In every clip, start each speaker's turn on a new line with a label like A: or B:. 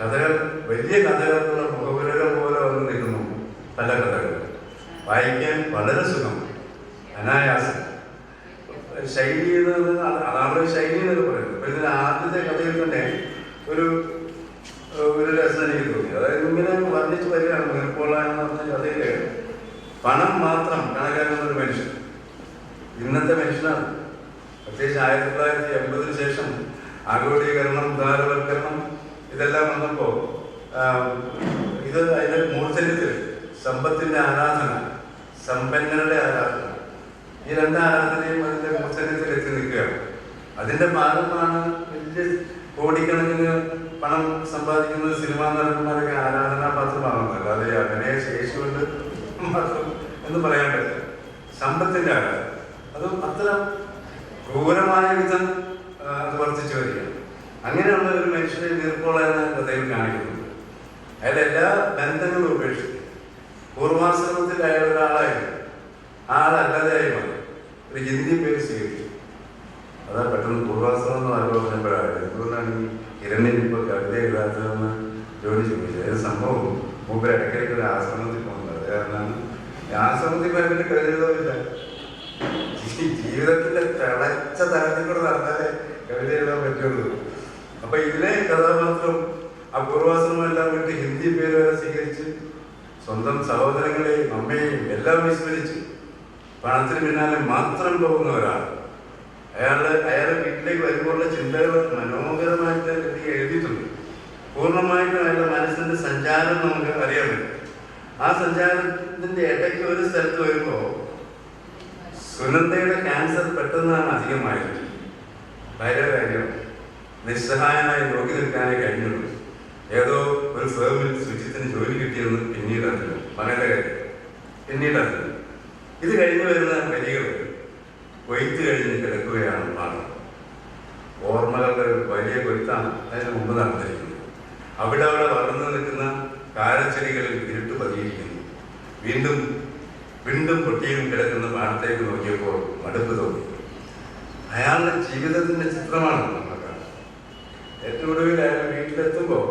A: കഥകൾ വലിയ കഥകളുള്ള മുഖപുരകൾ പോലെ വന്ന് നിൽക്കുന്നു. പല കഥകൾ വായിക്കാൻ വളരെ സുഖം, അനായാസം. ശൈലി അതാണ് ശൈലി എന്നൊക്കെ പറയുന്നത്. അപ്പൊ ഇതിന് ആദ്യത്തെ കഥയിൽ തന്നെ ഒരു രസം എനിക്ക് തോന്നി. അതായത് ഇങ്ങനെ വർണ്ണിച്ച് വരികയാണ്. നീർപ്പോള എന്ന് പറഞ്ഞ കഥയില് പണം മാത്രം കണക്കാക്കുന്ന ഒരു മനുഷ്യൻ, ഇന്നത്തെ മനുഷ്യനാണ്. പ്രത്യേകിച്ച് 1980 ശേഷം ആഗോളീകരണം, ഉദാരവൽക്കരണം ഇതെല്ലാം വന്നപ്പോ ഇത് അതിന്റെ മൂർധന്യത്തിൽ സമ്പത്തിന്റെ ആരാധന, സമ്പന്നരുടെ ആരാധന, ഈ രണ്ട് ആരാധനയും അതിന്റെ മൂർധന്യത്തിൽ എത്തി നിൽക്കുകയാണ്. അതിന്റെ ഭാഗമാണ് വലിയ കോടിക്കണക്കിന് പണം സമ്പാദിക്കുന്ന സിനിമാ നടന്മാരൊക്കെ ആരാധനാപാത്രമാകുന്നത്. അല്ലാതെ അഭിനയ ശേഷി കൊണ്ട് മാത്രം എന്ന് പറയാൻ പറ്റില്ല. സമ്പത്തിന്റെ ആരാധന അതും അത്തരം ക്രൂരമായ വിധം അത് വർദ്ധിച്ചു വരികയാണ്. അങ്ങനെയുള്ള ഒരു മനുഷ്യനെ നീർപ്പോള എന്ന കഥയിൽ കാണിക്കുന്നുണ്ട്. അയാളുടെ എല്ലാ ബന്ധങ്ങളും ഉപേക്ഷിച്ചു പൂർവാശ്രമത്തിൽ അയാൾ ഒരാളായിരുന്നു. ആളല്ലാതെയായി മാറി. ഒരു ഹിന്ദി പേര് സ്വീകരിച്ചു. അതാ പെട്ടെന്ന് പൂർവാശ്രമം എന്ന് ആലോചിച്ചപ്പോഴാണ് എന്തുകൊണ്ടാണ് ഈ കിരണിൽ ഇപ്പോൾ കവിത എഴുതാത്തതെന്ന് ജോലി ചോദിച്ചത്. ഏത് സംഭവം മൂപ്പര് ഇടയ്ക്കിടയ്ക്ക് ഒരു ആശ്രമത്തിൽ പോകുന്നത്. അത് കാരണമാണ് ആശ്രമത്തിൽ വരുന്ന കവിത എഴുതാറില്ല. ജീവിതത്തിന്റെ തിളച്ച തലത്തിൽ കൂടെ നടന്നാലേ കവിത എഴുതാൻ പറ്റുള്ളൂ. അപ്പൊ ഇതിലെ കഥാപാത്രം ആ പൂർവാശ്രമം എല്ലാം വിട്ട് ഹിന്ദി പേര് വരെ സ്വീകരിച്ച് സ്വന്തം സഹോദരങ്ങളെയും അമ്മയെയും എല്ലാം വിസ്മരിച്ച് പണത്തിന് പിന്നാലെ മാത്രം പോകുന്ന ഒരാൾ. അയാളുടെ വീട്ടിലേക്ക് വരുമ്പോഴുള്ള ചിന്തകൾ മനോഹരമായിട്ട് എഴുതിയിട്ടുണ്ട്. പൂർണ്ണമായിട്ടും അയാളുടെ മനസ്സിന്റെ സഞ്ചാരം നമുക്ക് അറിയാൻ പറ്റും. ആ സഞ്ചാരത്തിന്റെ ഇടയ്ക്ക് ഒരു സ്ഥലത്ത് വരുമ്പോ സുനന്ദയുടെ ക്യാൻസർ പെട്ടെന്നാണ് അധികമായത്. ഭയങ്കര കാര്യം നിസ്സഹായനായി നോക്കി നിൽക്കാനേ കഴിഞ്ഞുള്ളൂ. ഏതോ ഒരു ഫേമിൽ സുജിത്തിന് ജോലി കിട്ടിയെന്ന് പിന്നീട് അറിഞ്ഞു. മകന്റെ കാര്യം പിന്നീട് അറിഞ്ഞു. ഇത് കഴിഞ്ഞു വരുന്ന വരികൾ കൊയ്ത്ത് കഴിഞ്ഞ് കിടക്കുകയാണ് പാഠം. ഓർമ്മകളുടെ വലിയ കൊയ്ത്താണ് അതിന് മുമ്പ് നടന്നിരിക്കുന്നത്. അവിടെ വളർന്നു നിൽക്കുന്ന കാരച്ചെടികളിൽ ഇരുട്ട് പതിയിരിക്കുന്നു. വീണ്ടും വീണ്ടും പൊട്ടിയും കിടക്കുന്ന പാടത്തേക്ക് നോക്കിയപ്പോൾ മടുപ്പ് തോന്നി. അയാളുടെ ജീവിതത്തിന്റെ ചിത്രമാണ് നമുക്ക്. ഏറ്റവും ഒടുവിൽ അയാൾ വീട്ടിലെത്തുമ്പോൾ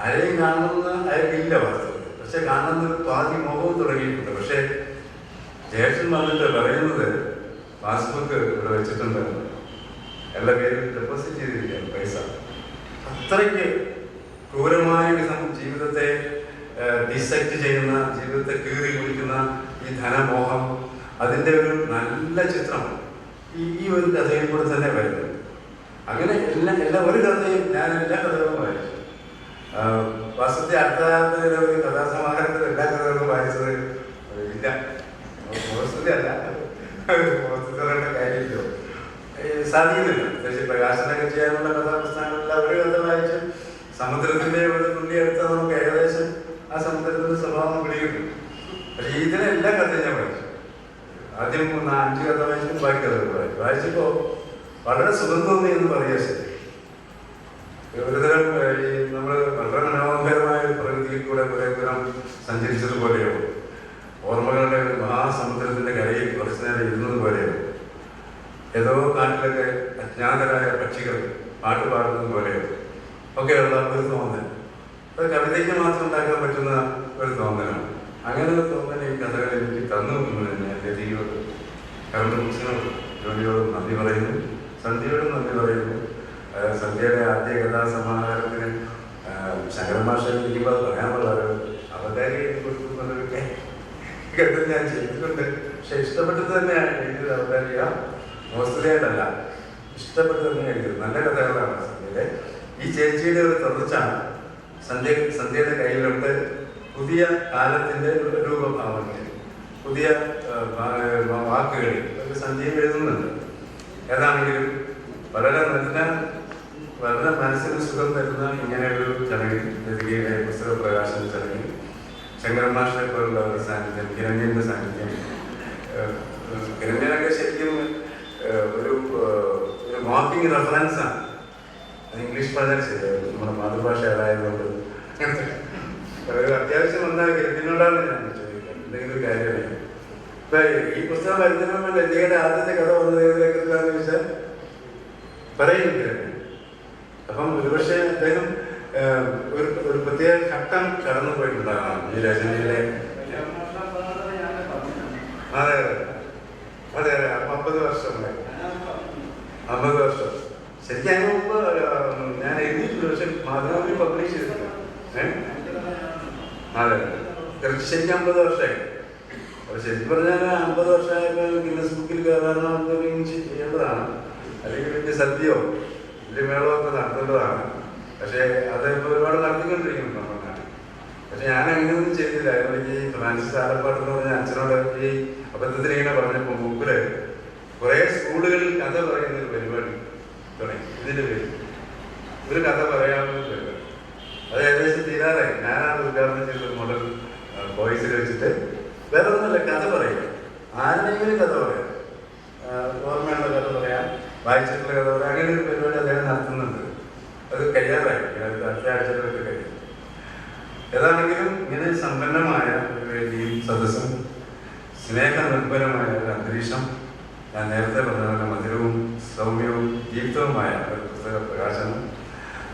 A: ആരെയും കാണുന്ന അയാൾക്കില്ല വാസ്തവത്തിൽ. പക്ഷെ കാണുന്ന ഒരു പാതി മോഹവും തുടങ്ങിയിട്ടുണ്ട്. പക്ഷെ ജ്യേഷ്ഠൻ വന്നിട്ട് പറയുന്നത് പാസ്ബുക്ക് ഇവിടെ വെച്ചിട്ടുണ്ട്, എല്ലാ പേരും ഡെപ്പോസിറ്റ് ചെയ്തിരിക്കുകയാണ് പൈസ. അത്രയ്ക്ക് ക്രൂരമായ വിധം ജീവിതത്തെ ഡിസെക്ട് ചെയ്യുന്ന, ജീവിതത്തെ കീറി കുടിക്കുന്ന ഈ ധനമോഹം, അതിൻ്റെ ഒരു നല്ല ചിത്രം ഈ ഒരു കഥയിൽ കൂടെ തന്നെ വരുന്നത്. അങ്ങനെ എല്ലാ ഒരു കഥയും ഞാൻ എല്ലാ കഥകളും വായിച്ചു. വാസ്തവത്തിൽ അടുത്ത കാലത്ത് ഒരു കഥാസമാഹാരത്തിൽ എല്ലാ കഥകളും വായിച്ചത് ഇല്ല. വസ്തുത അല്ല, വസ്തുതകളുടെ കാര്യമില്ലോ സാധിക്കുന്നില്ല. പക്ഷേ പ്രകാശനൊക്കെ ചെയ്യാനുള്ള കഥാപ്രസ്ഥാനങ്ങളില്ല. ഒരു കഥ വായിച്ച് സമുദ്രത്തിന്റെ ഒരു തുള്ളി എടുത്താൽ നമുക്ക് ഏകദേശം ആ സമുദ്രത്തിന്റെ സ്വഭാവം പിടികിട്ടും. പക്ഷെ ഇതിലെ എല്ലാ കഥയും ഞാൻ വായിച്ചു. ആദ്യം 5 കഥ വായിച്ചു, ബാക്കി കഥകൾ വായിച്ചു. വായിച്ചപ്പോ വളരെ സുഖം തോന്നി എന്ന് പറയുക ശരി. ഒരുതരം നമ്മൾ വളരെ മനോഹരമായ ഒരു പ്രകൃതിയിൽ കൂടെ കുറെ ദൂരം സഞ്ചരിച്ചതുപോലെയോ, ഓർമ്മകളുടെ ഒരു മഹാസമുദ്രത്തിന്റെ കരയിൽ കുറച്ചു നേരം ഇരുന്നത് പോലെയോ, ഏതോ കാട്ടിലൊക്കെ അജ്ഞാതരായ പക്ഷികൾ പാട്ട് പാടുന്നത് പോലെയോ ഒക്കെയുള്ള ഒരു തോന്നൽ. അത് കവിതയ്ക്ക് മാത്രം ഉണ്ടാക്കാൻ പറ്റുന്ന ഒരു തോന്നലാണ്. അങ്ങനെ ഒരു തോന്നൽ ഈ കഥകൾ എനിക്ക് തന്നു ഞാൻ ലതിയോട്, കറണ്ട് ബുക്സിനോട്, ജോലിയോടും നന്ദി പറയുന്നു, സന്ധ്യയോടും നന്ദി പറയുന്നു. സന്ധ്യയുടെ ആദ്യ കഥാസമാഹാരത്തിന് ശങ്കരൻ മാഷ ഇരിക്കുമ്പോൾ അത് പറയാനുള്ള ഒരു അവതാരി കൊടുക്കുന്നൊരു കഥ ഞാൻ ചെയ്തിട്ടുണ്ട്. പക്ഷെ ഇഷ്ടപ്പെട്ടത് തന്നെയാണ് എഴുതിയത്. അവതാരിക മോസ്തുതയായിട്ടല്ല, ഇഷ്ടപ്പെട്ട് തന്നെ എഴുതിയത്. നല്ല കഥകളാണ് സന്ധ്യയുടെ. ഈ ചേച്ചിയുടെ ഒരു തുടർച്ചാണ് സന്ധ്യയുടെ കയ്യിലുണ്ട്. പുതിയ കാലത്തിന്റെ രൂപഭാവങ്ങൾ, പുതിയ വാക്കുകൾ സന്ധ്യയിൽ എഴുതുന്നുണ്ട്. ഏതാണെങ്കിലും വളരെ മനസ്സിന് സുഖം തരുന്ന ഇങ്ങനെയൊരു ചടങ്ങിൽ, ലതികയുടെ പുസ്തക പ്രകാശന ചടങ്ങിൽ ശങ്കരൻ മാഷിനെ പോലുള്ള ഒരു സാന്നിധ്യം, കിരണ്യന്റെ സാന്നിധ്യം. കിരണ്യനൊക്കെ ശരിക്കും ഒരു വാക്കിംഗ് റെഫറൻസ് ആണ്. അത് ഇംഗ്ലീഷ് പറഞ്ഞാൽ ശരിയായിരുന്നു, നമ്മുടെ മാതൃഭാഷ ഏതായതുകൊണ്ട്. ഒരു അത്യാവശ്യം വന്നാൽ കിരണ്യനോടാണ് ഞാൻ ചോദിക്കുന്നത് എന്തെങ്കിലും ഒരു കാര്യമില്ല. ഇപ്പൊ ഈ പുസ്തകം വരുന്നതിന് മുമ്പ് ലതികയുടെ ആദ്യത്തെ കഥ വന്നത് ഏതിലേക്കെന്ന് ചോദിച്ചാൽ പറയുന്നില്ല. അപ്പം ഒരുപക്ഷെ അദ്ദേഹം ഒരു പ്രത്യേക ഘട്ടം കടന്നു പോയിട്ടുണ്ടാകണം ഈ രചനയിലെ. അതെ അതെ അതെ 50 വർഷം 50 വർഷം ശരിക്കും. അതിന് മുമ്പ് ഞാൻ എഴുതിയിട്ടുണ്ട്, പക്ഷെ മാതൃഭൂമി പബ്ലിഷ് ചെയ്തിട്ടുണ്ട്. അതെ ശരിക്കും 50 വർഷമായി. അപ്പോൾ ശരിക്കും പറഞ്ഞാൽ 50 വർഷമായപ്പോൾ ഗിന്നസ് ബുക്കിൽ കയറാൻ ചെയ്യേണ്ടതാണ്, അല്ലെങ്കിൽ വലിയ സദ്യയോ വലിയ മേളമോ ഒക്കെ നടത്തേണ്ടതാണ്. പക്ഷേ അത് ഇപ്പോൾ ഒരുപാട് നടത്തിക്കൊണ്ടിരിക്കുന്നു നമ്മുടെ നാട്ടിൽ. പക്ഷെ ഞാൻ അങ്ങനെയൊന്നും ചെയ്തില്ല. ഈ ഫ്രാൻസിസ് ആലപ്പാട്ട് എന്ന് പറഞ്ഞ അച്ഛനോട് ഈ അബദ്ധത്തിൽ ഇങ്ങനെ പറഞ്ഞപ്പോൾ മുമ്പിൽ കുറേ സ്കൂളുകളിൽ കഥ പറയുന്ന ഒരു പരിപാടി തുടങ്ങി. ഇതിൻ്റെ പേര് ഒരു കഥ പറയാവുന്ന പരിപാടി. അത് ഏകദേശം തീരാറായി. ഞാനത് ഉദ്ഘാടനം ചെയ്ത മോഡൽ ബോയ്സിൽ വെച്ചിട്ട് വേറെ ഒന്നുമല്ല, കഥ പറയുക. ആരുടെയെങ്കിലും കഥ പറയാം, ഓർമ്മയുള്ള കഥ പറയാം, വായിച്ചിട്ടുള്ള കഥ പറയാം. അങ്ങനെ ഒരു പരിപാടി അദ്ദേഹം നടത്തുന്നുണ്ട്. അത് കഴിയാറായി, അടുത്ത ആഴ്ചകളൊക്കെ കഴിയും. ഏതാണെങ്കിലും ഇങ്ങനെ സമ്പന്നമായ ഒരു വേദിയും സദസ്സും സ്നേഹനിർഭരമായ ഒരു അന്തരീക്ഷം, ഞാൻ നേരത്തെ പറഞ്ഞ മധുരവും സൗമ്യവും ജീവിതവുമായ ഒരു പുസ്തക പ്രകാശനം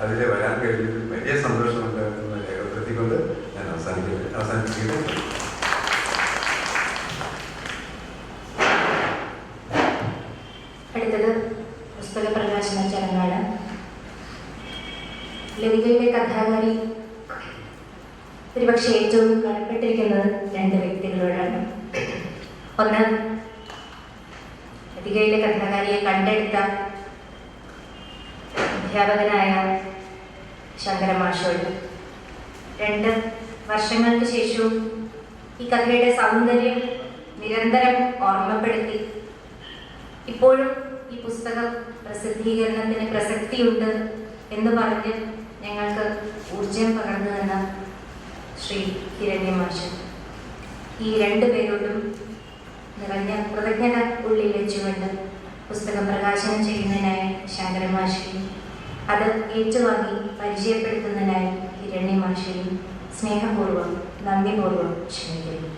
A: അതിൽ വരാൻ കഴിയുന്നതിൽ വലിയ സന്തോഷമുണ്ട് എന്ന് രേഖപ്പെടുത്തിക്കൊണ്ട് ഞാൻ അവസാനിപ്പിക്കുന്നു.
B: അടുത്തത് പുസ്തക പ്രകാശന ചടങ്ങാണ്. ലതികയുടെ കഥാകാരി ഒരുപക്ഷെ ഏറ്റവും കടപ്പെട്ടിരിക്കുന്നത് 2 വ്യക്തികളോടാണ്. ഒന്ന്, ലതികയിലെ കഥാകാരിയെ കണ്ടെടുത്ത അധ്യാപകനായ ശങ്കരമാഷോട്. 2 വർഷങ്ങൾക്ക് ശേഷവും ഈ കഥയുടെ സൗന്ദര്യം നിരന്തരം ഓർമ്മപ്പെടുത്തി ഇപ്പോഴും ഈ പുസ്തകം പ്രസിദ്ധീകരണത്തിന് പ്രസക്തിയുണ്ട് എന്ന് പറഞ്ഞ് ഞങ്ങൾക്ക് ഊർജം പകർന്നു തന്ന ശ്രീ ഹിരണ്യ മാഷ്. ഈ 2 പേരോടും നിറഞ്ഞ കൃതജ്ഞത ഉള്ളിൽ വെച്ചുകൊണ്ട് പുസ്തകം പ്രകാശനം ചെയ്യുന്നതിനായി ശങ്കരമാഷയും അത് ഏറ്റുവാങ്ങി പരിചയപ്പെടുത്തുന്നതിനായി ഹിരണ്യ മാഷയും സ്നേഹപൂർവ്വം നന്ദിപൂർവ്വം ക്ഷണിക്കുന്നു.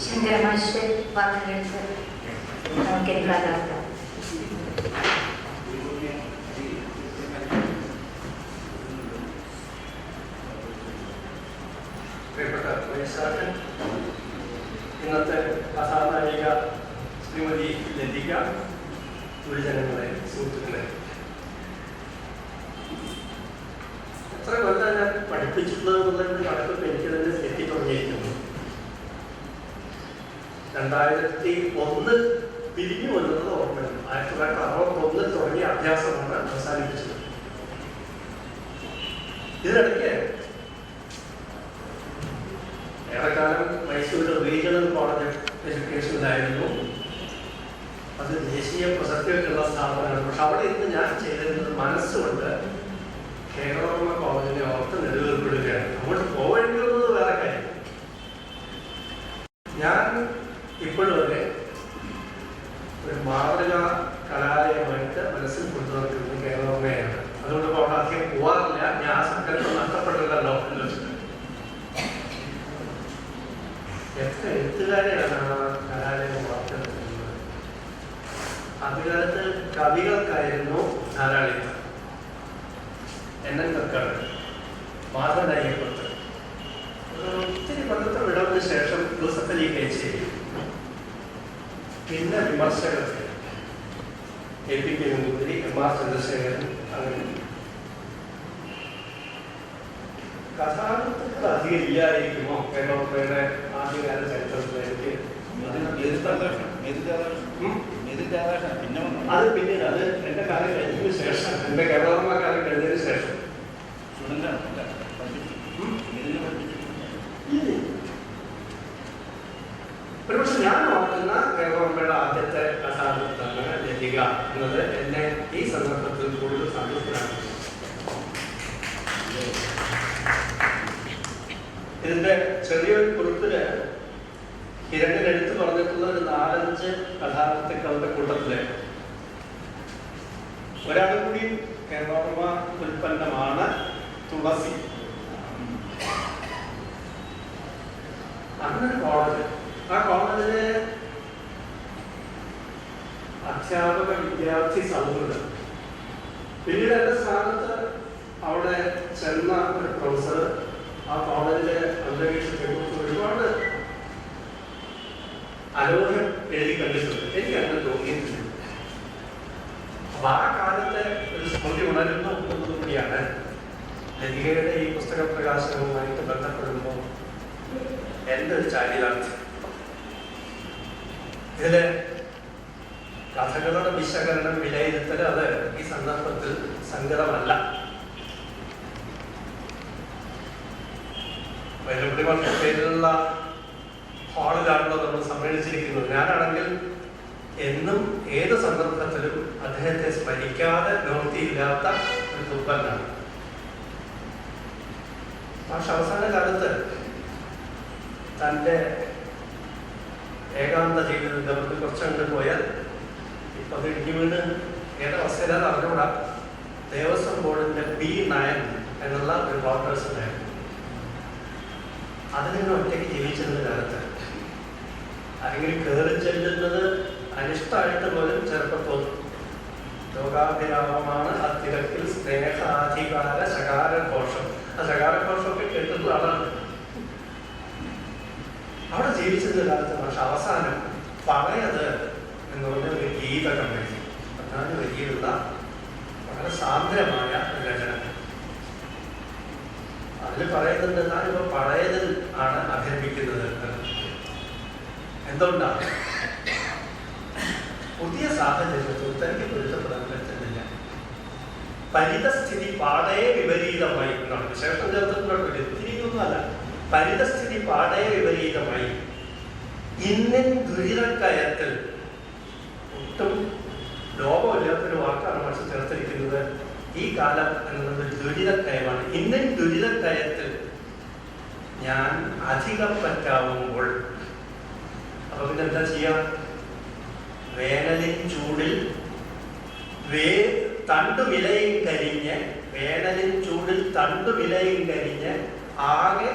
B: ശങ്കരമാഷിന്റെ വാക്കുകൾക്ക് നമുക്കെടുക്കാത്ത
C: ഇന്നത്തെ കഥാനായിക ശ്രീമതി ലതിക, ഗുരുജനങ്ങളെ, സുഹൃത്തുക്കളെ, എത്ര കൊല്ലം ഞാൻ പഠിപ്പിച്ചിട്ടുള്ളത് എന്നുള്ളതിൻ്റെ കണക്കൊക്കെ എനിക്ക് തന്നെ എത്തിത്തുടങ്ങിയിരിക്കുന്നു. 2001 പിരിഞ്ഞു വന്നത് ഓർമ്മയുണ്ട്. 1961 തുടങ്ങിയ അഭ്യാസമാണ് അവസാനിപ്പിച്ചത്. ഇതിനിടയ്ക്ക് ഏറെക്കാലം മൈസൂരിലെ റീജിയണൽ കോളേജ് ഓഫ് എഡ്യൂക്കേഷനിലായിരുന്നു. അത് ദേശീയ പ്രസക്തിയൊക്കെയുള്ള സ്ഥാപനമാണ്. പക്ഷെ അവിടെ ഇന്ന് ഞാൻ ചെയ്തിരുന്നത് മനസ്സുകൊണ്ട് കേരള കോളേജിനെ ഓർത്ത് നിലനിൽപ്പെടുകയാണ്. അങ്ങോട്ട് പോവേണ്ടി വന്നത് വേറെ കാര്യം. ഞാൻ ഇപ്പോഴും വരെ ഒരു മാതൃക കലാലയമായിട്ട് മനസ്സിൽ കൊണ്ടു നടക്കുന്നത് കേരളമയാണ്. അതുകൊണ്ട് ഇപ്പോൾ അവിടെ അധികം പോവാറില്ല. ഞാൻ ആ സങ്കല്പം നഷ്ടപ്പെട്ടില്ലല്ലോ എന്ന് വെച്ചിട്ട് എത്ര എഴുത്തുകാരെയാണ് ആ കലാലയം വാർത്തെടുക്കുന്നത്. അതുകാലത്ത് കവികൾക്കായിരുന്നു ധാരാളിത്തം. എൻ കക്കാട്, മാധവനായികപ്പുറത്ത്, ഒത്തിരി പണ്ടത്തെ വിടവിന് ശേഷം ജോസഫ് അലി കേച്ചേരി, പിന്നെ വിമർശകർക്ക് APK നമ്പൂതിരി, MR ചന്ദ്രശേഖരൻ. അങ്ങനെ കഥാകൃത്തുക്കൾ അധികം ഇല്ലായിരിക്കുമോ കേരളയുടെ ആദ്യകാല ചരിത്രത്തിൽ? എനിക്ക് അത് പിന്നീട്, അത് എൻ്റെ കാലം കഴിഞ്ഞതിന് ശേഷം, എൻ്റെ കേരള കാലം കഴിഞ്ഞതിന് ശേഷം. ഒരുപക്ഷെ ഞാൻ ഓർക്കുന്ന കേരളയുടെ ആദ്യത്തെ കഥാകൃത്താണ് ലതിക എന്നത് എന്നെ ഈ സന്ദർഭത്തിൽ കൂടുതൽ സന്തുഷ്ടനാക്കുന്നു. ഇതിന്റെ ചെറിയൊരു കുറിപ്പില് ഹിരണ്യൻ എടുത്തു പറഞ്ഞിട്ടുള്ള ഒരു 4-5 കഥാകൃത്തുക്കളുടെ കൂട്ടത്തില് ഒരാളും കൂടി കേരളോർമ്മ ഉൽപ്പന്നമാണ് തുളസി. അങ്ങനെ കോളേജ്, ആ കോളേജിലെ അധ്യാപക വിദ്യാർത്ഥി സൗഹൃദം. പിന്നീട് എൻ്റെ സ്ഥാനത്ത് അവിടെ ചെന്ന ഒരു പ്രൊഫസർ ആ കോളേജിലെ അന്തരീക്ഷത്തെക്കുറിച്ച് ഒരുപാട് അലോഹം എഴുതി കണ്ടിട്ടുണ്ട്. എനിക്ക് അങ്ങനെ തോന്നിയിട്ടുണ്ട്. അപ്പൊ ആ കാലത്തെ ഒരു സ്മൃതി ഉണരുന്നു എന്നതുകൂടിയാണ് ലതികയുടെ ഈ പുസ്തക പ്രകാശനവുമായിട്ട് ബന്ധപ്പെടുമ്പോൾ എൻ്റെ ഒരു ചാരിതാർത്ഥ്യം. ഇതില് കഥകളുടെ വിശകലനം, വിലയിരുത്തൽ അത് ഈ സന്ദർഭത്തിൽ സംഗതമല്ല. വൈലപ്പള്ളി പേരിലുള്ള ഹാളിലാണല്ലോ നമ്മൾ സമ്മേളിച്ചിരിക്കുന്നത്. ഞാനാണെങ്കിൽ എന്നും ഏത് സന്ദർഭത്തിലും അദ്ദേഹത്തെ സ്മരിക്കാതെ നിവൃത്തിയില്ലാത്ത ഒരു തുപ്പനാണ്. പക്ഷെ അവസാന കാലത്ത് തൻ്റെ ഏകാന്ത ജീവിതത്തിൽ അവർക്ക് കുറച്ചങ്ങോട്ട് പോയാൽ ഇപ്പം അത് ഇടിഞ്ഞു വീണ് ഏതവസ്ഥയിലാണ് അറിഞ്ഞുകൂടാ. ദേവസ്വം ബോർഡിൻ്റെ B9 എന്നുള്ള ഒരു ക്വാർട്ടേഴ്സ് ഉണ്ടായിരുന്നു. അതിലിങ്ങനെ ഒറ്റയ്ക്ക് ജീവിച്ചിരുന്ന കാലത്ത് അല്ലെങ്കിൽ കയറി ചെല്ലുന്നത് അനിഷ്ടമായിട്ട് പോലും ചെറുപ്പത്തിൽ ലോകാഭിരാമമാണ് ആ തിരക്കിൽ സ്നേഹാധികാര ശകാരഘോഷം. ആ ശകാരഘോഷമൊക്കെ കേട്ടിട്ടുള്ള ആളാണ്. അവിടെ ജീവിച്ചിരുന്ന കാലത്ത് പക്ഷെ അവസാനം പറയത് എന്ന് പറഞ്ഞ ഒരു ഗീത കണ്ടെത്തി. 14 വരിയിലുള്ള വളരെ സാന്ദ്രമായ ഒരു രചന. അതിൽ പറയുന്നുണ്ട്, ഞാനിപ്പോൾ പഴയതിൽ ആണ് അഭിനയിക്കുന്നത്. എന്തുകൊണ്ടാണ്? പുതിയ സാഹചര്യത്തിൽ തനിക്ക് പൊരുത്തപ്പെടാൻ പറ്റുന്നില്ല. പരിതസ്ഥിതി പാടേ വിപരീതമായി എന്നാണ് വിശേഷം ചേർത്തിട്ടുള്ള തിരിയൊന്നുമല്ല. പരിതസ്ഥിതി പാടേ വിപരീതമായി ഇന്നിൻ ദുരിതക്കയത്തിൽ, ഒട്ടും ലോകമില്ലാത്തൊരു വാക്കാണ് പക്ഷെ ചേർത്തിരിക്കുന്നത്. ഈ കാലം എന്നത് ദുരിതക്കയമാണ്. ഇന്നിൻ ദുരിതക്കയത്തിൽ ഞാൻ അധികം പറ്റാവുമ്പോൾ അപ്പൊ പിന്നെ എന്താ ചെയ്യാം? വേനലിൻ ചൂടിൽ തണ്ടുവിലയും കരിഞ്ഞ്, വേനലിൻ ചൂടിൽ തണ്ടുവിലയും കരിഞ്ഞ് ആകെ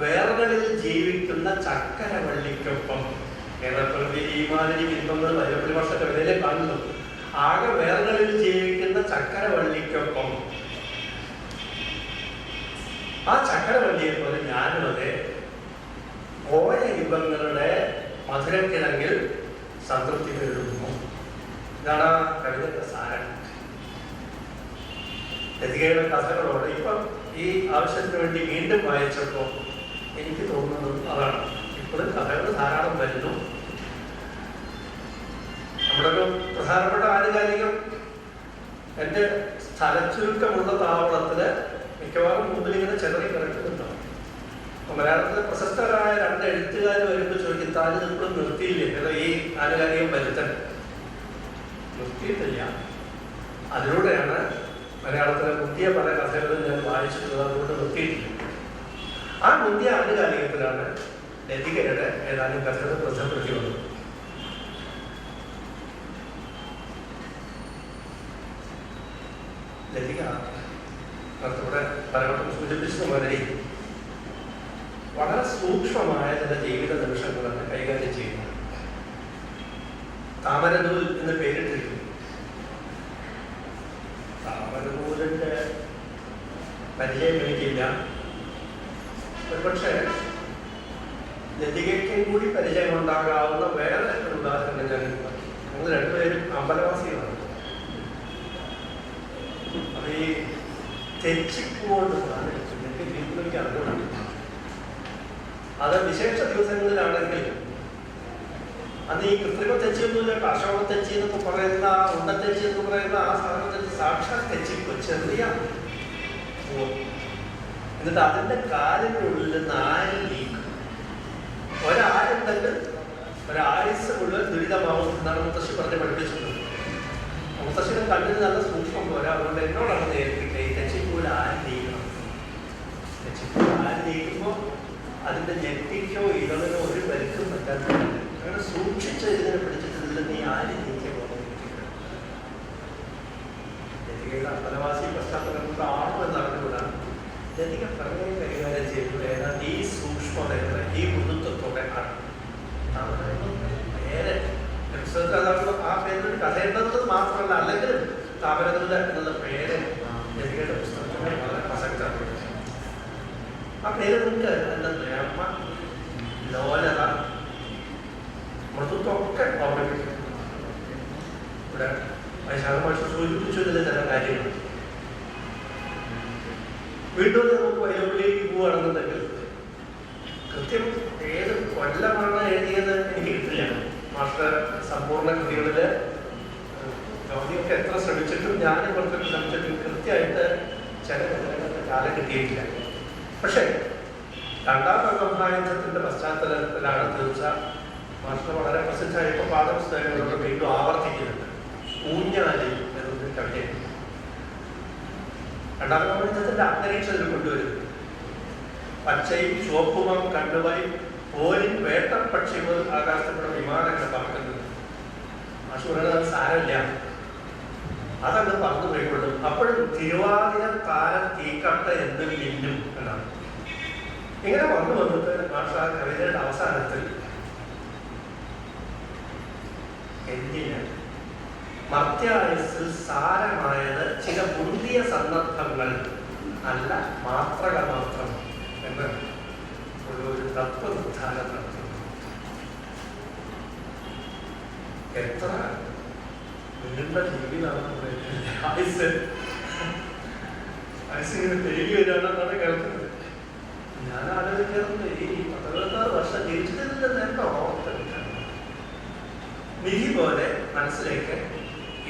C: വേർകളിൽ ജീവിക്കുന്ന ചക്കരവള്ളിക്കൊപ്പം, കേരളപ്രകൃതി ഈ മാതിരി ബിംബങ്ങൾ വൈലപ്പള്ളി വർഷത്തെ വിലയിലെ കാണുന്നു. ആകെ വേർകളിൽ ജീവിക്കുന്ന ചക്കരവള്ളിക്കൊപ്പം ആ ചക്കരവള്ളിയെ പോലെ ഞാനും അതെ പോയ യുഗങ്ങളുടെ മധുരക്കിഴങ്ങിൽ സംതൃപ്തി നേടുന്നു. ഇതാണ് ആ കവിതയുടെ സാരം. ലതികയുടെ കഥകളോട് ഇപ്പം ഈ ആവശ്യത്തിന് വേണ്ടി വീണ്ടും വായിച്ചപ്പോൾ എനിക്ക് തോന്നുന്നത് അതാണ്. ഇപ്പോഴും കഥകൾ ധാരാളം വരുന്നു. നമ്മുടെ ഒരു പ്രധാനപ്പെട്ട ആനുകാലികം എൻ്റെ സ്ഥലച്ചുരുക്കമുള്ള താവളത്തില് മിക്കവാറും മുമ്പിൽ ഇങ്ങനെ ചെതറി കിടക്കുന്നുണ്ടാവും. മലയാളത്തിലെ പ്രശസ്തരായ 2 എഴുത്തുകാർ വരുമ്പോൾ ചോദിക്കും, താനും ഇപ്പോഴും നിർത്തിയില്ലേ? ഏതോ ഈ ആനുകാലികം വരുത്തൻ നിർത്തിയിട്ടില്ല. അതിലൂടെയാണ് മലയാളത്തിലെ മുന്തിയ പല കഥകളും ഞാൻ വായിച്ചിട്ടുള്ളത്. അതുകൊണ്ട് നിർത്തിയിട്ടില്ല. ആ മുന്തിയ ആനുകാലികത്തിലാണ് ലതികയുടെ ഏതാനും കഥകൾ പ്രസിദ്ധപ്പെടുത്തി വന്നത്. ലതിക ഇവിടെ പലവട്ടം സൂചിപ്പിച്ചത് മാതിരി വളരെ സൂക്ഷ്മമായ ചില ജീവിത നിമിഷങ്ങളാണ് കൈകാര്യം ചെയ്യുന്നത്. താമരനൂൽ എന്ന് പേരിട്ടിരിക്കുന്നു. താമരനൂലിന്റെ പരിചയം എനിക്കില്ല. ഒരുപക്ഷെ ലതികയ്ക്കും കൂടി പരിചയമുണ്ടാകാവുന്ന വേറെ ഒരു ഉദാഹരണം ഞാൻ ഞങ്ങൾ 2 പേരും അമ്പലവാസികളാണ്. അത് ഈ തെച്ചിക്കൊണ്ട് എനിക്ക് വീട്ടിലേക്ക് അറിഞ്ഞുകൊണ്ട് അത് വിശേഷ ദിവസങ്ങളിലാണെങ്കിൽ അന്ന് ഈ കൃത്രിമ തെച്ചിയൊന്നുമില്ല. കർഷക തെച്ചി എന്നൊക്കെ പറയുന്ന, ഉണ്ടത്തെച്ചി എന്ന് പറയുന്ന ആ സാധനത്തിൽ സാക്ഷാത് തെച്ചിക്കോ ചെറിയ. എന്നിട്ട് അതിന്റെ കാലിനുള്ളിൽ 4 ലീക്ക്. ഒരാളുണ്ടെങ്കിൽ ഒരായുസ് മുഴുവൻ ദുരിതമാവും എന്നാണ് മുത്തശ്ശി പറഞ്ഞ് പഠിപ്പിച്ചിട്ടുണ്ട്. മുത്തശ്ശിയുടെ കണ്ണിന് നല്ല സൂക്ഷ്മം പോരാ. അതുകൊണ്ട് എന്നോടാണ് നേരിട്ട് ഈ തെച്ചിക്കൂല ആര് നീക്കണം. തെച്ചിക്കൂല ആര് നീക്കുമ്പോൾ അതിൻ്റെ ഞെട്ടിക്കോ ഇതളിനോ ഒരു പരിക്കും പറ്റാത്ത അങ്ങനെ സൂക്ഷിച്ച് ഇതിനെ പിടിച്ചിട്ടില്ല. നീ ആര് നീക്കെ ലതികയുടെ അമ്പലവാസി പശ്ചാത്തലം കൊണ്ട് ആണെന്ന് അറിഞ്ഞുകൂടാണ് ലതിക പ്രണയം കൈകാര്യം ചെയ്തത് ഏതാണ്ട് ഈ സൂക്ഷ്മതയോടെ ഈ മൃദുത്വത്തോടെ ആണ്. പേര് ആ പേരിൽ കഥയുണ്ടെന്നത് മാത്രമല്ല, അല്ലെങ്കിലും താമരതല എന്നുള്ള പേര് ലതികയുടെ പുസ്തകത്തിന് വളരെ പ്രസക്തമാണ്. ആ പേര് നിങ്ങൾക്ക് എൻ്റെ നേർമ, ലോലത, മൃദുത്വമൊക്കെ ഓർമ്മിപ്പിക്കും. ഇവിടെ വൈശാഖമാഷ് സൂചിപ്പിച്ചതിൽ ചില കാര്യങ്ങൾ വീണ്ടും നമുക്ക് വൈലോപ്പിലേക്ക് പോവുകയാണെന്നുണ്ടെങ്കിൽ കൃത്യം ഏത് കൊല്ലമാണ് എഴുതിയത് എനിക്ക് കിട്ടില്ല. മാസ്റ്റർ സമ്പൂർണ്ണ കൃതികളിൽ ഗൗരിയൊക്കെ എത്ര ശ്രമിച്ചിട്ടും ഞാൻ കുറച്ചൊക്കെ ശ്രമിച്ചിട്ടും കൃത്യമായിട്ട് ചില കാലം കിട്ടിയിട്ടില്ല. പക്ഷേ രണ്ടാം ലോകമഹായുദ്ധത്തിൻ്റെ പശ്ചാത്തലത്തിലാണ് തീർച്ച മാസ്റ്റർ വളരെ പ്രസിദ്ധമായപ്പോൾ പാഠപുസ്തകങ്ങളോട് വീണ്ടും ആവർത്തിക്കുന്നുണ്ട്. ഊഞ്ഞാലിൽ എന്നൊരു കവിതയുണ്ട്. രണ്ടാം ലോകമഹായുദ്ധത്തിൻ്റെ അന്തരീക്ഷത്തിൽ കൊണ്ടുവരുന്നു. പച്ചയും ചുവപ്പുമാം കണ്ണുമായി പോരിൻ വേട്ടപ്പക്ഷികൾ ആകാശത്തിലൂടെ വിമാനങ്ങൾ പറക്കുന്നത്. മാഷ് പറയുന്നത് സാരമില്ല, അതങ്ങ് പറന്നു പോയിക്കൊള്ളും. അപ്പോഴും തിരുവാതിര താരം തീക്കട്ട എന്തും മിന്നും എന്നാണ്. ഇങ്ങനെ വന്നു വന്നിട്ട് മാഷ കവിതയുടെ അവസാനത്തിൽ എന്തിന് മർത്യായുസ്സിൽ സാരമായത് ചില മുന്തിയ സന്ദർഭങ്ങൾ അല്ല മാത്രകൾ മാത്രം എന്ന് ഒരു തത്വനിർദ്ധാരം നടത്തുന്നു. എത്ര നീണ്ട ജീവിതമാണ് ആയുസ്സിങ്ങനെ പെരുകി വരികയാണെന്നാണ് കേൾക്കുന്നത്. ഞാൻ ആലോചിക്കുന്നത് ഈ 16 വർഷം ജീവിച്ചതിൽ നേരത്തെ ഓർത്തെടുക്കാൻ വിധി പോലെ മനസ്സിലേക്ക്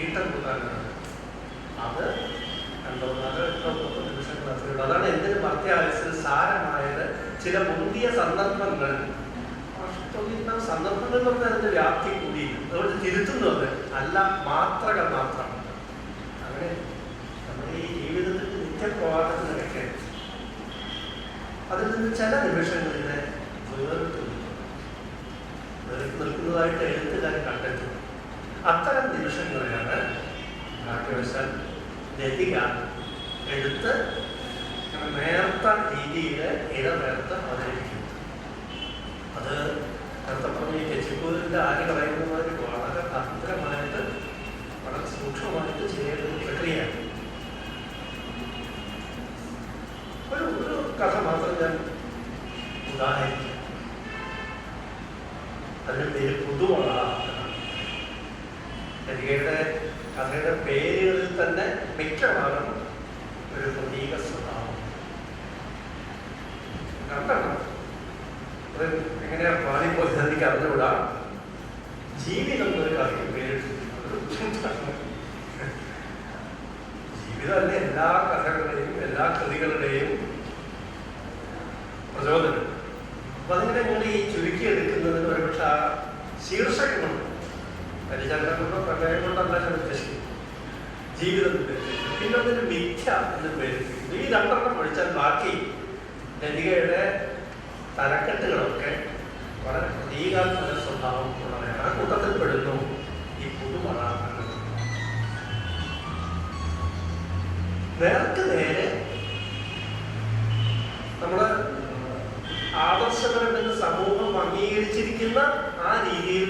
C: ഈട്ടം കൂട്ടാനാണ്. അത് 2-4 നിമിഷങ്ങൾ അത്രയുള്ളൂ. അതാണ് എന്തിന് മർത്യായുസ്സിൽ സാരമായത് ചില മുന്തിയ സന്ദർഭങ്ങൾ. സന്ദർഭങ്ങൾ എന്ന് പറഞ്ഞാൽ അതിന്റെ വ്യാപ്തി കൂടി അതുകൊണ്ട് തിരുത്തുന്നത് അല്ല മാത്രകൾ മാത്രം. അങ്ങനെ നമ്മുടെ ഈ ജീവിതത്തിൽ നിത്യപ്രവാഹത്തിനൊക്കെ അതിൽ നിന്ന് ചില നിമിഷങ്ങളിലെ വേറിട്ട് നിൽക്കുന്നതായിട്ട് എഴുത്തുകാരൻ കണ്ടെത്തുന്നു. അത്തരം നിമിഷങ്ങളെയാണ് ഭാഗ്യവശാൽ ലതിക എടുത്ത് നേർത്ത രീതിയിൽ ഇടനേർത്ത് അവതരിപ്പിക്കുന്നു. അത് നേരത്തെ പറഞ്ഞ തെച്ചിപ്പൂരിൻ്റെ ആര് കളയുന്നവർ വളരെ ഭദ്രമായിട്ട് വളരെ സൂക്ഷ്മമായിട്ട് ചെയ്യേണ്ട ഒരു പ്രക്രിയയാണ്. ഒരു കഥ മാത്രം ഞാൻ ഉദാഹരിക്കാം. അതിൻ്റെ പേര് പുതുമഴ. ലതികയുടെ കഥയുടെ പേരുകളിൽ തന്നെ മിക്കവാറും ഒരു പ്രതീക സ്വഭാവം കണ്ടാണ്. അത് എങ്ങനെയാ പാടിപ്പോയത് എനിക്ക് അറിഞ്ഞുകൂടാ. ജീവിതം എന്നൊരു കഥയ്ക്ക് പേരിട്ടിട്ടുണ്ട്. ജീവിതം അല്ലെ എല്ലാ കഥകളുടെയും എല്ലാ കൃതികളുടെയും പ്രചോദനം. അപ്പൊ അതിങ്ങനെ നിങ്ങൾ ഈ ചുരുക്കി എടുക്കുന്നതിന് ഒരുപക്ഷെ ആ ശീർഷകമുണ്ട്. പരിചരണം കൊണ്ടോ പ്രളയം കൊണ്ടല്ല ഞാൻ ഉദ്ദേശിക്കുന്നത്. ജീവിതം ഉദ്ദേശിക്കുന്നത്. പിന്നെ അതിന് മിഥ്യ എന്ന് പേരിട്ടിരിക്കുന്നു. ഈ രണ്ടെണ്ണം പഠിച്ചാൽ ബാക്കി ലതികയുടെ തലക്കെട്ടുകളൊക്കെ വളരെ പ്രതീകാത്മക സ്വഭാവം ഉള്ളവരാണ്. ആ കൂട്ടത്തിൽപ്പെടുന്നു ഈ പുതുമഴ. നേർക്ക് നേരെ നമ്മള് ആദർശപരമെന്ന് സമൂഹം അംഗീകരിച്ചിരിക്കുന്ന ആ രീതിയിൽ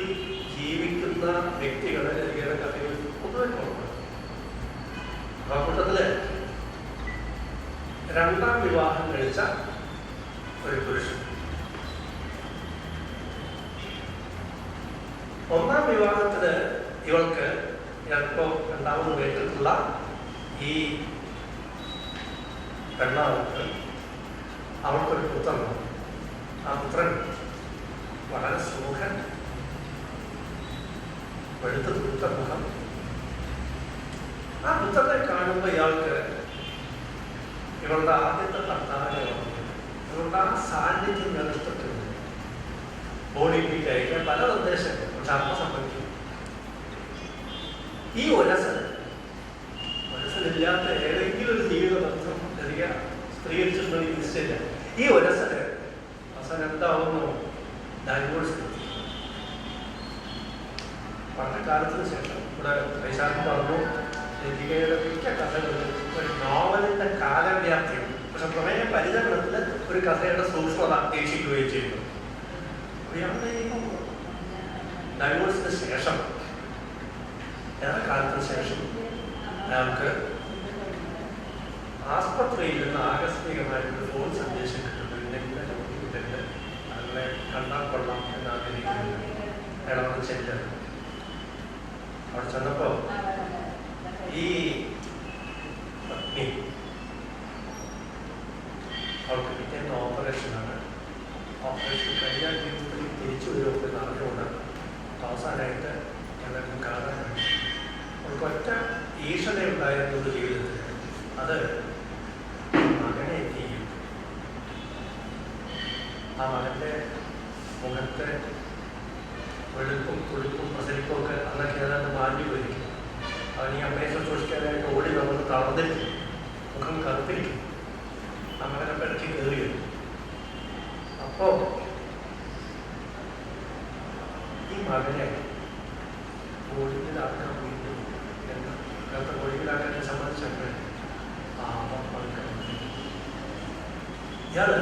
C: ജീവിക്കുന്ന വ്യക്തികളെ ലതികയുടെ കഥയിൽ പൊതുവെ കുറവാണ്. ആ കൂട്ടത്തില് രണ്ടാം വിവാഹം കഴിച്ച ഒരു പുരുഷൻ, ഒന്നാം വിവാഹത്തിന് ഇവൾക്ക് ചിലപ്പോ രണ്ടാമത് കേട്ടിട്ടുള്ള ഈ പെണ്ണാൾക്ക് അവൾക്കൊരു പുത്രനാണ്. ആ പുത്രൻ വളരെ സുമുഖൻ, വെളുത്ത തുടുത്ത മുഖം. ആ പുത്രനെ കാണുമ്പോൾ ഇയാൾക്ക് ഇവളുടെ ആദ്യത്തെ ഭർത്താവിനെ ഓർമ്മിക്കുന്നു. ഇവളുടെ ആ സാന്നിധ്യം ഇഷ്ടപ്പെട്ടു. ബോഡിയിലേക്ക് അയക്കാൻ പല നിർദ്ദേശങ്ങൾ, പക്ഷെ അമ്മ സംഭവിക്കും. ഈ ഒരസലില്ലാത്ത ഏതെങ്കിലും ഒരു ജീവിത ബന്ധം ലതിക സ്ത്രീകരിച്ചിട്ടുണ്ടെങ്കിൽ നിശ്ചയില്ല. ഈ ഒരസല് അവസാനം അവസാനം എന്താവുന്നു? ഡൈവോഴ്സ്. വളരെ കാലത്തിന് ശേഷം ഇവിടെ വൈശാഖ് പറഞ്ഞു ലതികയുടെ മിക്ക കഥകളും ഒരു നോവലിൻ്റെ കാലവ്യാപ്തിയും പക്ഷെ പ്രമേയ പരിചരണത്തിൽ ഒരു കഥയുടെ സൂക്ഷ്മത വീക്ഷിക്കുകയും ചെയ്യുന്നു. ഡൈവോഴ്സിന് ശേഷം ഏറെ കാലത്തിന് ശേഷം അയാൾക്ക് ആസ്പത്രിയിൽ നിന്ന് ആകസ്മികമായിട്ടൊരു ഫോൺ സന്ദേശം കിട്ടുന്നു. ഇന്നെങ്കിലും അങ്ങനെ കണ്ടാൽ കൊള്ളാം എന്നാഗ്രഹിക്കുന്നു. അയാൾ അവിടെ ചെല്ലുക. അവിടെ ചെന്നപ്പോൾ ഈ പത്നി അവൾക്ക് പിറ്റേന്ന് ഓപ്പറേഷനാണ്. ഓപ്പറേഷൻ കഴിഞ്ഞാൽ ജീവിതത്തിൽ തിരിച്ചു വരുമെന്ന് അറിഞ്ഞുകൊണ്ട് അവസാനമായിട്ട് എന്തെങ്കിലും കാണാനാണ്. അവൾക്ക് ഒറ്റ ഈശ്വരയുണ്ടായിരുന്നത് ജീവിതത്തിൽ. അത് മകനെ ചെയ്യും. ആ മകൻ്റെ മുഖത്തെ വെളുപ്പും തുടുപ്പും പ്രസരിപ്പും ഒക്കെ അന്നൊക്കെ ഏതാണ്ട് മാറ്റി പോയിരിക്കും. അവൻ ഈ അമ്മയെ സൂക്ഷിക്കാനായിട്ട് ഓടി വന്നത് തളർന്നിരിക്കും. മുഖം കറുത്തിരിക്കും. അങ്ങനെ പെരക്കി കയറി വരും. അപ്പോൾ ഈ മകനെ ഒഴിവിലാക്കാൻ വീണ്ടും എന്താ ഒഴിവിലാക്കാൻ സമ്മതിച്ചപ്പോൾ ഇയാള്